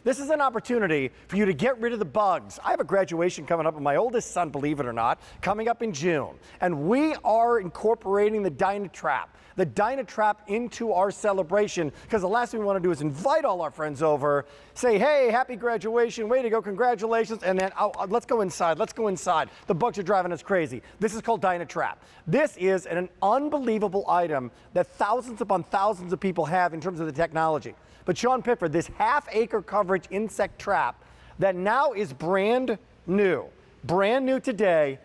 This is an opportunity for you to get rid of the bugs. I have a graduation coming up with my oldest son, believe it or not, coming up in June. And we are incorporating the DynaTrap into our celebration, because the last thing we want to do is invite all our friends over, say, hey, happy graduation, way to go, congratulations, and then let's go inside, The bugs are driving us crazy. This is called DynaTrap. This is an unbelievable item that thousands upon thousands of people have in terms of the technology. But Sean Pickford, this half-acre coverage insect trap that now is brand new today,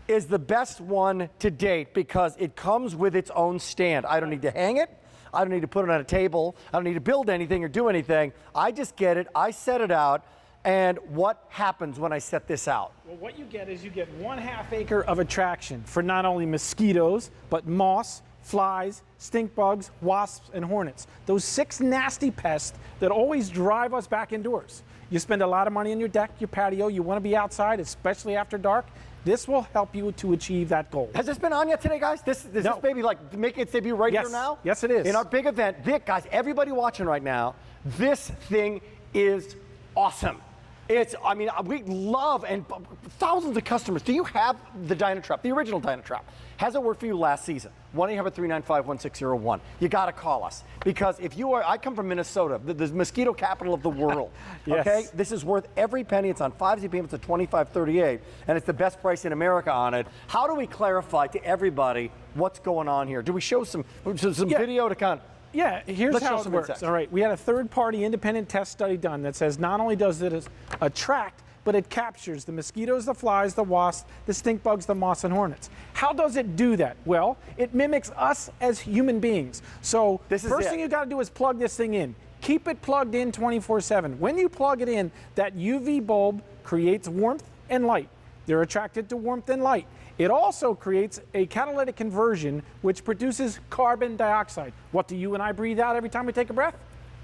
is the best one to date because it comes with its own stand. I don't need to hang it. I don't need to put it on a table. I don't need to build anything or do anything. I just get it, I set it out, and what happens when I set this out? Well, what you get is you get 1/2 acre of attraction for not only mosquitoes, but moths, flies, stink bugs, wasps, and hornets. Those 6 nasty pests that always drive us back indoors. You spend a lot of money on your deck, your patio, you want to be outside, especially after dark. This will help you to achieve that goal. Has this been on yet today, guys? This baby like making its debut right here now? Yes, it is. In our big event, Vic, guys, everybody watching right now, this thing is awesome. I mean, we love, and thousands of customers. Do you have the DynaTrap, the original DynaTrap? Has it worked for you last season? 1-800-395-1601. You got to call us, because if you are, I come from Minnesota, the mosquito capital of the world. Yes. Okay, this is worth every penny. It's on 5 payments at $25.38, and it's the best price in America on it. How do we clarify to everybody what's going on here? Do we show some video to kind of? Yeah, here's how it works. All right, we had a third-party independent test study done that says not only does it attract, but it captures the mosquitoes, the flies, the wasps, the stink bugs, the moths, and hornets. How does it do that? Well, it mimics us as human beings. So first thing you got to do is plug this thing in. Keep it plugged in 24/7. When you plug it in, that UV bulb creates warmth and light. They're attracted to warmth and light. It also creates a catalytic conversion, which produces carbon dioxide. What do you and I breathe out every time we take a breath?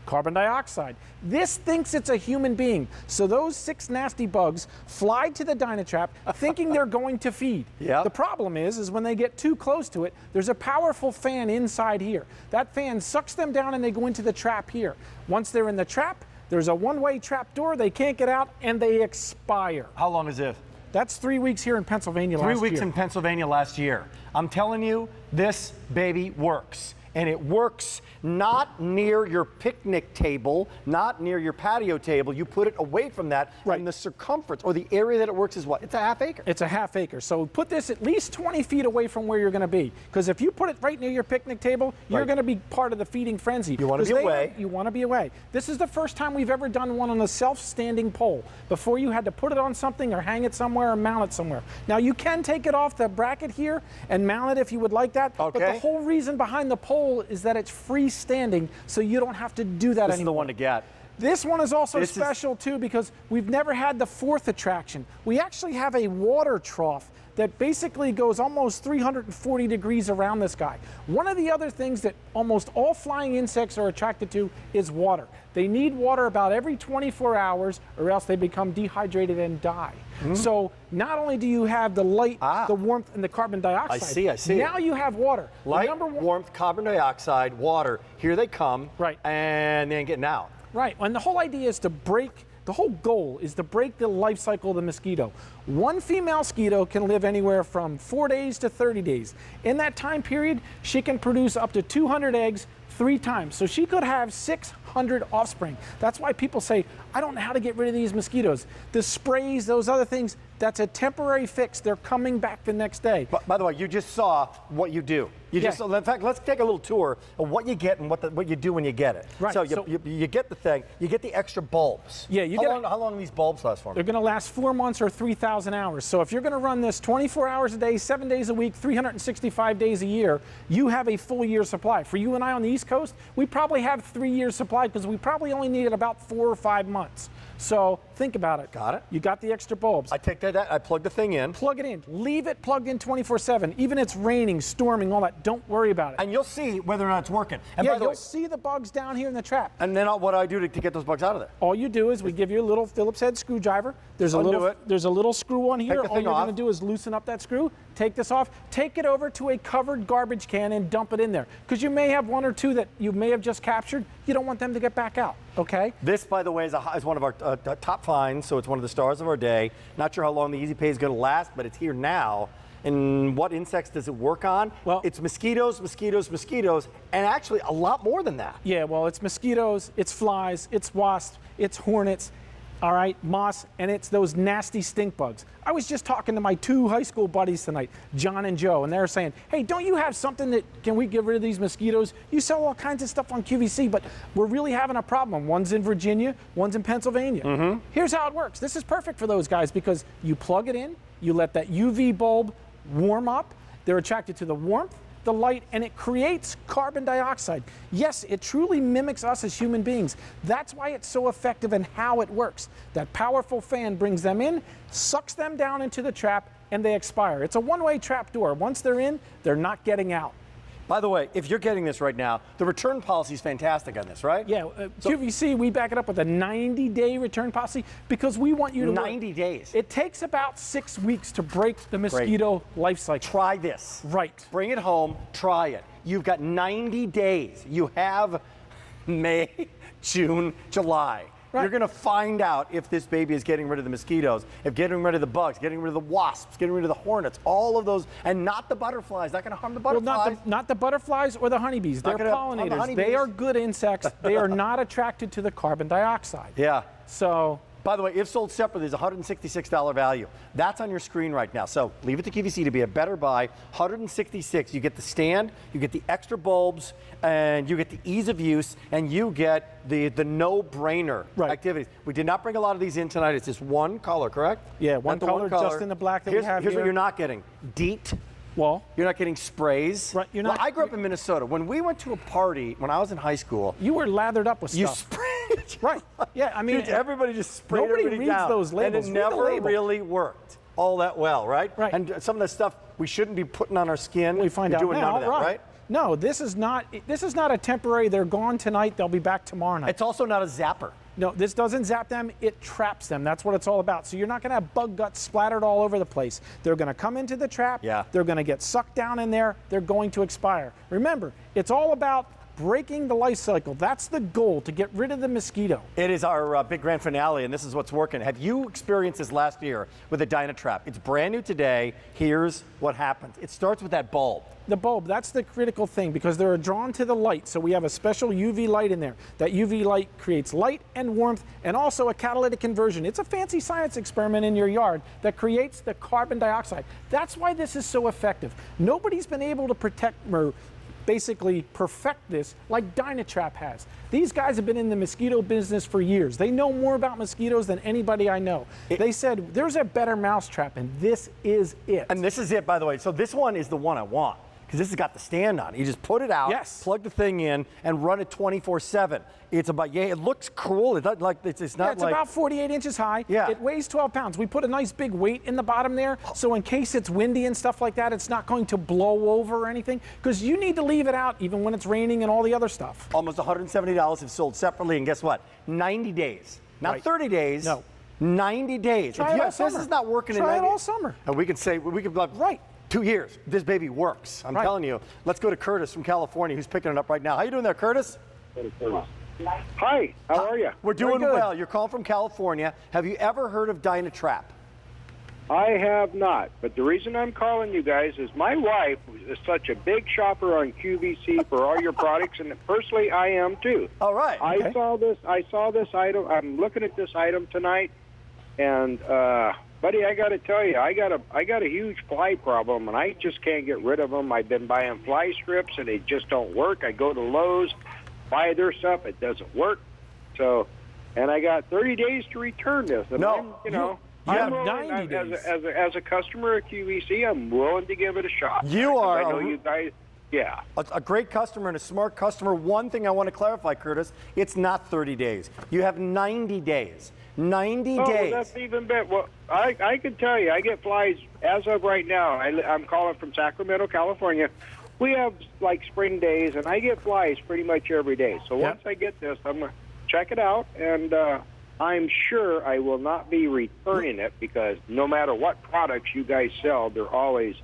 Carbon dioxide. This thinks it's a human being. So those 6 nasty bugs fly to the DynaTrap thinking they're going to feed. Yep. The problem is when they get too close to it, there's a powerful fan inside here. That fan sucks them down and they go into the trap here. Once they're in the trap, there's a one-way trap door, they can't get out, and they expire. How long is this? That's 3 weeks here in Pennsylvania last year. 3 weeks in Pennsylvania last year. I'm telling you, this baby works. And it works not near your picnic table, not near your patio table. You put it away from that, right. And the circumference, or the area that it works is what? It's a half acre. It's a half acre. So put this at least 20 feet away from where you're going to be. Because if you put it right near your picnic table, you're going to be part of the feeding frenzy. You want to be away. You want to be away. This is the first time we've ever done one on a self-standing pole. Before you had to put it on something or hang it somewhere or mount it somewhere. Now you can take it off the bracket here and mount it if you would like that. Okay. But the whole reason behind the pole is that it's freestanding, so you don't have to do that anymore. This is the one to get. This one is also special too, because we've never had the 4th attraction. We actually have a water trough that basically goes almost 340 degrees around this guy. One of the other things that almost all flying insects are attracted to is water. They need water about every 24 hours or else they become dehydrated and die. So not only do you have the light, the warmth, and the carbon dioxide. I see. Now you have water. Light, warmth, carbon dioxide, water. Here they come. Right. And they ain't getting out. Right, and the whole idea is to break, the whole goal is to break the life cycle of the mosquito. One female mosquito can live anywhere from 4 days to 30 days. In that time period, she can produce up to 200 eggs 3 times. So she could have 600 offspring. That's why people say, I don't know how to get rid of these mosquitoes. The sprays, those other things, that's a temporary fix. They're coming back the next day. But by the way, you just saw what you do. In fact, let's take a little tour of what you get and what you do when you get it. Right. So you get the thing, you get the extra bulbs. Yeah. How long do these bulbs last for? They're going to last 4 months or 3,000 hours. So if you're going to run this 24 hours a day, 7 days a week, 365 days a year, you have a full year's supply. For you and I on the East Coast, we probably have 3 years supply because we probably only need it about 4 or 5 months. So think about it. Got it. You got the extra bulbs. I take that, I plug the thing in. Plug it in. Leave it plugged in 24/7. Even if it's raining, storming, all that. Don't worry about it. And you'll see whether or not it's working. And yeah, by the you'll way, see the bugs down here in the trap. and then what do I do to get those bugs out of there? All you do is we give you a little Phillips head screwdriver. There's a little screw on here. All you're going to do is loosen up that screw, take this off, take it over to a covered garbage can and dump it in there. Because you may have one or two that you may have just captured. You don't want them to get back out, okay? This, by the way, is one of our top finds, so it's one of the stars of our day. Not sure how long the Easy Pay is going to last, but it's here now. And what insects does it work on? Well, it's mosquitoes, mosquitoes, mosquitoes, and actually a lot more than that. Yeah, well, it's mosquitoes, it's flies, it's wasps, it's hornets, all right, moss, and it's those nasty stink bugs. I was just talking to my 2 high school buddies tonight, John and Joe, and they're saying, hey, don't you have something that, can we get rid of these mosquitoes? You sell all kinds of stuff on QVC, but we're really having a problem. One's in Virginia, one's in Pennsylvania. Here's how it works. This is perfect for those guys because you plug it in, you let that UV bulb warm up, they're attracted to the warmth, the light, and it creates carbon dioxide. Yes, it truly mimics us as human beings. That's why it's so effective and how it works. That powerful fan brings them in, sucks them down into the trap, and they expire. It's a one-way trap door. Once they're in, they're not getting out. By the way, if you're getting this right now, the return policy is fantastic on this, right? Yeah, QVC, we back it up with a 90-day return policy because we want you to 90 days. It takes about 6 weeks to break the mosquito life cycle. Try this. Right. Bring it home, try it. You've got 90 days. You have May, June, July. Right. You're going to find out if this baby is getting rid of the mosquitoes, if getting rid of the bugs, getting rid of the wasps, getting rid of the hornets, all of those, and not the butterflies. Not going to harm the butterflies. Well, not the butterflies or the honeybees. They're pollinators. They are good insects. They are not attracted to the carbon dioxide. Yeah. So. By the way, if sold separately, there's a $166 value. That's on your screen right now. So leave it to QVC to be a better buy. $166. You get the stand, you get the extra bulbs, and you get the ease of use, and you get the no-brainer activities. We did not bring a lot of these in tonight. It's just one color, correct? Yeah, one color, just in the black that we have Here's here. what you're not getting. DEET. Well, you're not getting sprays. Right, you're not. Well, I grew up in Minnesota. When we went to a party when I was in high school, you were lathered up with stuff. You sprayed. Right. Yeah, I mean, dude, everybody just sprayed nobody everybody reads down, those labels. and it never really worked all that well, right? Right. And some of the stuff we shouldn't be putting on our skin. We find out doing now, none of that, right? No, this is not a temporary. They're gone tonight. They'll be back tomorrow night. It's also not a zapper. No, this doesn't zap them, it traps them. That's what it's all about. So you're not gonna have bug guts splattered all over the place. They're gonna come into the trap, they're gonna get sucked down in there, they're going to expire. Remember, it's all about breaking the life cycle. That's the goal, to get rid of the mosquito. It is our big grand finale, and this is what's working. Have you experienced this last year with a DynaTrap? It's brand new today. Here's what happens. It starts with that bulb. The bulb, that's the critical thing because they're drawn to the light. So we have a special UV light in there. That UV light creates light and warmth and also a catalytic conversion. It's a fancy science experiment in your yard that creates the carbon dioxide. That's why this is so effective. Nobody's been able to protect or basically perfect this like DynaTrap has. These guys have been in the mosquito business for years. They know more about mosquitoes than anybody I know. They said there's a better mousetrap and this is it. And this is it, by the way. So this one is the one I want, because this has got the stand on it. You just put it out, plug the thing in, and run it 24/7. It's about, it looks cool. It's not like it's not it's about 48 inches high. Yeah. It weighs 12 pounds. We put a nice big weight in the bottom there, so in case it's windy and stuff like that, it's not going to blow over or anything, because you need to leave it out even when it's raining and all the other stuff. Almost $170 if sold separately, and guess what? 90 days, not 30 days. No. 90 days. Try it all summer. This is not working in 90 days. Try days. it all summer. And we can say, right. 2 years, this baby works. I'm telling you. Let's go to Curtis from California, who's picking it up right now. How you doing there, Curtis? Hi, how are you? We're doing well. You're calling from California. Have you ever heard of DynaTrap? I have not, but the reason I'm calling you guys is my wife is such a big shopper on QVC for all your products, and personally, I am too. All right. I saw this item. I'm looking at this item tonight, and buddy, I got to tell you, I got a huge fly problem, and I just can't get rid of them. I've been buying fly strips, and they just don't work. I go to Lowe's, buy their stuff, it doesn't work. So, and I got 30 days to return this. And I'm willing, 90 days. As a customer at QVC, I'm willing to give it a shot. You are. I know you guys. Yeah. A great customer and a smart customer. One thing I want to clarify, Curtis, it's not 30 days. You have 90 days. 90 days. Well, that's even better. Well, I can tell you, I get flies as of right now. I'm calling from Sacramento, California. we have like spring days, and I get flies pretty much every day. So once I get this, I'm going to check it out, and I'm sure I will not be returning it because no matter what products you guys sell, they're always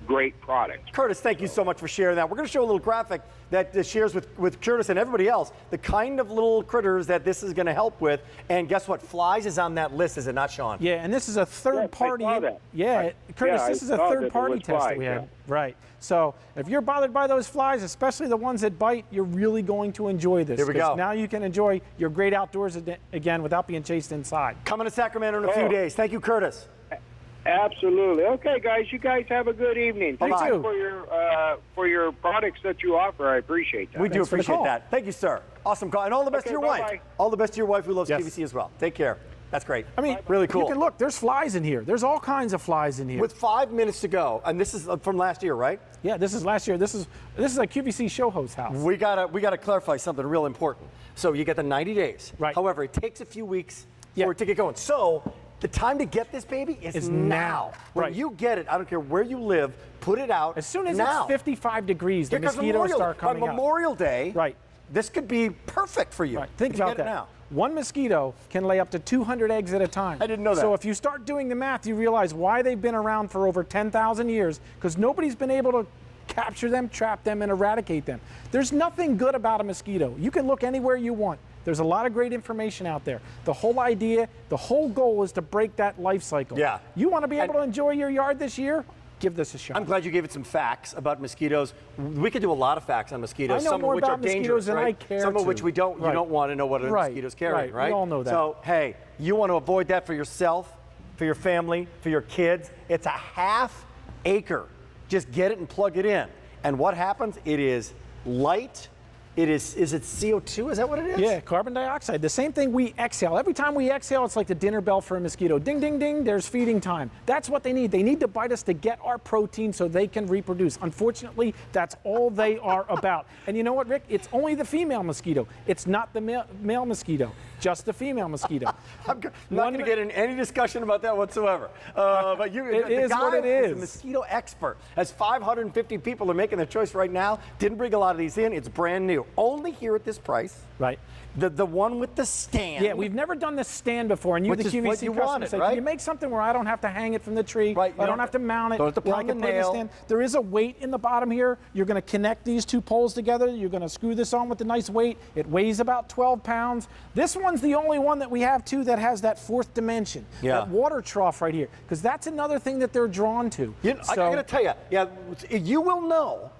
great products. Curtis, thank you so much for sharing that. We're going to show a little graphic that shares with Curtis and everybody else the kind of little critters that this is going to help with. And guess what? Flies is on that list, is it not, Sean? Yeah, and this is a third-party. Yeah, Curtis, this is a third-party test that we had. Yeah. Right. So if you're bothered by those flies, especially the ones that bite, you're really going to enjoy this. Here we go. Now you can enjoy your great outdoors again without being chased inside. Coming to Sacramento in a few days. Thank you, Curtis. Absolutely. Okay, guys, you guys have a good evening. Thank Bye-bye. you for your products that you offer. I appreciate that. We do appreciate that. Thank you, sir. Awesome call. And all the best to your wife. All the best to your wife who loves QVC as well. Take care. That's great. I mean, really cool. You can look, there's flies in here. There's all kinds of flies in here. With 5 minutes to go, and this is from last year, right? Yeah, this is last year. This is a QVC show host house. We gotta clarify something real important. So you get the 90 days. Right. However, it takes a few weeks for it to get going. So the time to get this baby is now. When you get it, I don't care where you live, put it out. As soon as it's 55 degrees, the mosquitoes start coming up. On Memorial Day, right. This could be perfect for you. Right. Think about that. Now. One mosquito can lay up to 200 eggs at a time. I didn't know that. So if you start doing the math, you realize why they've been around for over 10,000 years, because nobody's been able to capture them, trap them, and eradicate them. There's nothing good about a mosquito. You can look anywhere you want. There's a lot of great information out there. The whole idea, the whole goal is to break that life cycle. Yeah. You want to be able to enjoy your yard this year? Give this a shot. I'm glad you gave it some facts about mosquitoes. We could do a lot of facts on mosquitoes, I know some more of which are about mosquitoes dangerous, than right? I care some of to. which you don't want to know what a mosquito's carrying, right? We all know that. So, hey, you want to avoid that for yourself, for your family, for your kids. It's a ½ acre. Just get it and plug it in. And what happens? It is light. Is it CO2? Is that what it is? Yeah, carbon dioxide. The same thing we exhale. Every time we exhale, it's like the dinner bell for a mosquito. Ding, ding, ding, there's feeding time. That's what they need. They need to bite us to get our protein so they can reproduce. Unfortunately, that's all they are about. And you know what, Rick? It's only the female mosquito. It's not the male mosquito, just the female mosquito. I'm not going to get in any discussion about that whatsoever. But it is what it is. The mosquito expert, as 550 people are making their choice right now, didn't bring a lot of these in. It's brand new. Only here at this price. Right. The one with the stand. Yeah, we've never done the stand before, and you, the QVC customer, say, right? can you make something where I don't have to hang it from the tree, right? I don't have to mount it, don't have to where I can put it in the stand. There is a weight in the bottom here. You're going to connect these two poles together. You're going to screw this on with a nice weight. It weighs about 12 pounds. This one's the only one that we have, too, that has that fourth dimension, that water trough right here, because that's another thing that they're drawn to. I got to tell you, you will know,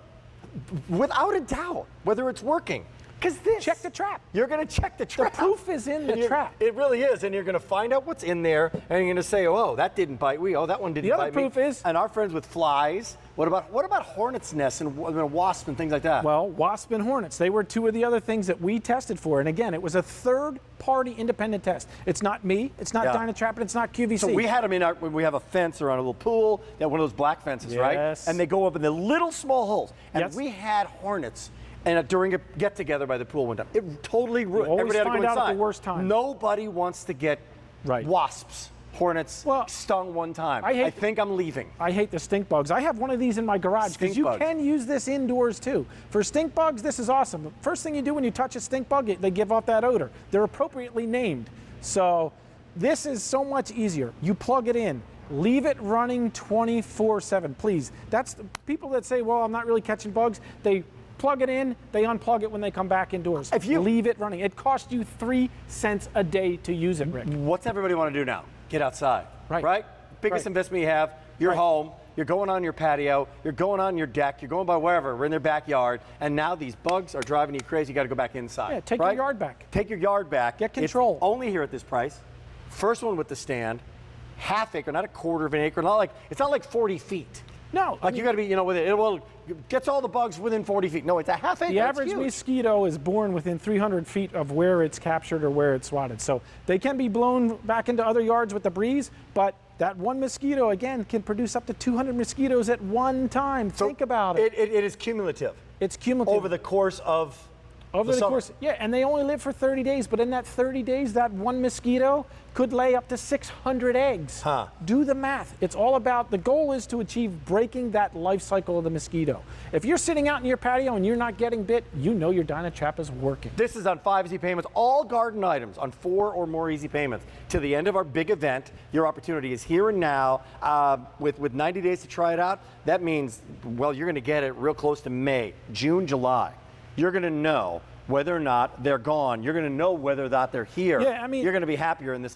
without a doubt, whether it's working. Because this. Check the trap. You're going to check the trap. The proof is in the trap. It really is. And you're going to find out what's in there. And you're going to say, oh, that didn't bite me. Oh, that one didn't bite me. The other proof is. And our friends with flies. What about hornets' nests and wasps and things like that? Well, wasp and hornets. They were two of the other things that we tested for. And again, it was a third-party independent test. It's not me. It's not DynaTrap. And it's not QVC. So we had them when we have a fence around a little pool. They have one of those black fences, right? And they go up in the little small holes. And we had hornets. And during a get-together by the pool one time, it totally ruined. Always Everybody had to find go out inside. at the worst time. Nobody wants to get wasps, hornets, stung one time. I think I'm leaving. I hate the stink bugs. I have one of these in my garage because you can use this indoors too. For stink bugs, this is awesome. The first thing you do when you touch a stink bug, they give off that odor. They're appropriately named. So this is so much easier. You plug it in. Leave it running 24/7, please. That's the people that say, well, I'm not really catching bugs. They plug it in, they unplug it when they come back indoors. If you leave it running, it costs you 3 cents a day to use it, Rick. What's everybody want to do now? Get outside, right? Biggest investment you have, you're home, you're going on your patio, you're going on your deck, you're going by wherever, we're in their backyard, and now these bugs are driving you crazy, you got to go back inside. Yeah, take your yard back. Take your yard back. Get control. It's only here at this price. First one with the stand, ½ acre, not a quarter of an acre, it's not like 40 feet. No. You got to be, with it gets all the bugs within 40 feet. No, it's a ½ acre. The average mosquito is born within 300 feet of where it's captured or where it's swatted. So they can be blown back into other yards with the breeze, but that one mosquito, again, can produce up to 200 mosquitoes at one time. Think about it. It is cumulative. It's cumulative. Over the course of Over the course, yeah, and they only live for 30 days, but in that 30 days, that one mosquito could lay up to 600 eggs. Huh. Do the math. It's all about, the goal is to achieve breaking that life cycle of the mosquito. If you're sitting out in your patio and you're not getting bit, you know your DynaTrap is working. This is on 5 easy payments, all garden items on 4 or more easy payments. To the end of our big event, your opportunity is here and now. With 90 days to try it out, that means, well, you're going to get it real close to May, June, July. You're going to know whether or not they're gone. You're going to know whether or not they're here. Yeah, I mean, you're going to be happier in this